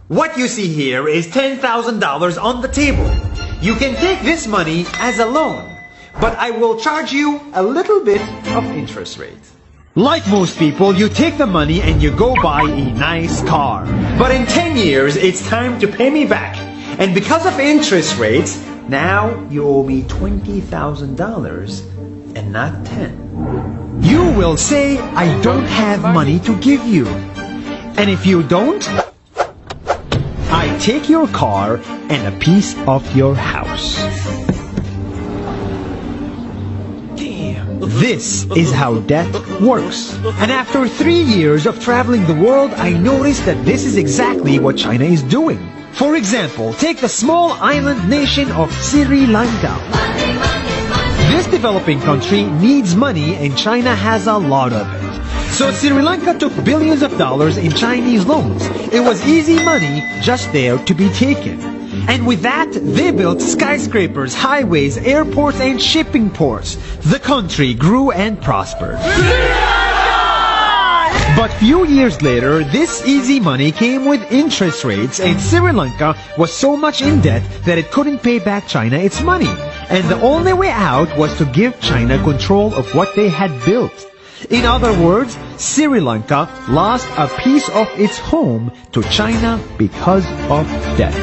What you see here is $10,000 on the table. You can take this money as a loan, but I will charge you a little bit of interest rate. Like most people, you take the money and you go buy a nice car. But in 10 years, it's time to pay me back. And because of interest rates, now you owe me $20,000 and not 10. You will say, I don't have money to give you. And if you don't, I take your car and a piece of your house. This is how debt works. And after 3 years of traveling the world, I noticed that this is exactly what China is doing. For example, take the small island nation of Sri Lanka. This developing country needs money and China has a lot of it. So Sri Lanka took billions of dollars in Chinese loans. It was easy money just there to be taken. And with that, they built skyscrapers, highways, airports, and shipping ports. The country grew and prospered. But few years later, this easy money came with interest rates, and Sri Lanka was so much in debt that it couldn't pay back China its money. And the only way out was to give China control of what they had built. In other words, Sri Lanka lost a piece of its home to China because of debt.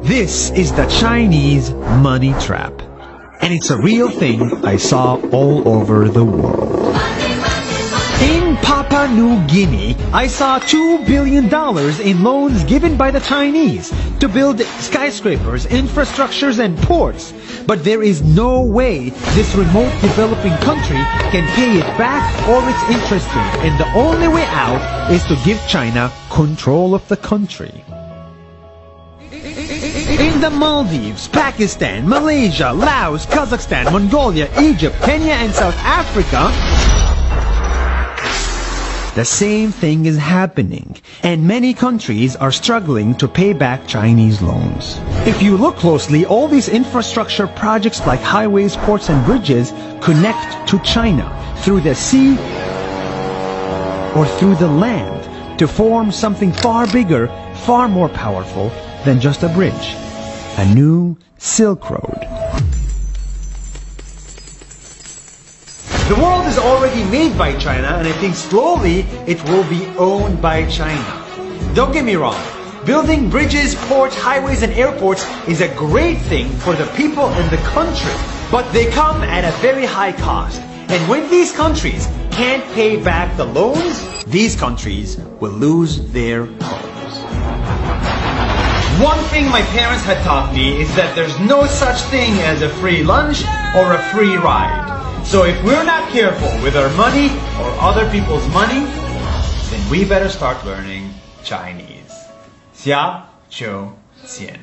This is the Chinese money trap. And it's a real thing I saw all over the world. In Papua New Guinea, I saw $2 billion in loans given by the Chinese to build skyscrapers, infrastructures, and ports. But there is no way this remote developing country can pay it back or its interest rate. And the only way out is to give China control of the country. In the Maldives, Pakistan, Malaysia, Laos, Kazakhstan, Mongolia, Egypt, Kenya, and South Africa, the same thing is happening, and many countries are struggling to pay back Chinese loans. If you look closely, all these infrastructure projects like highways, ports, and bridges connect to China through the sea or through the land to form something far bigger, far more powerful than just a bridge. A new Silk Road. The world is already made by China, and I think slowly it will be owned by China. Don't get me wrong, building bridges, ports, highways, and airports is a great thing for the people in the country, but they come at a very high cost. And when these countries can't pay back the loans, these countries will lose their homes. One thing my parents had taught me is that there's no such thing as a free lunch or a free ride. So if we're not careful with our money or other people's money, then we better start learning Chinese. 下周见。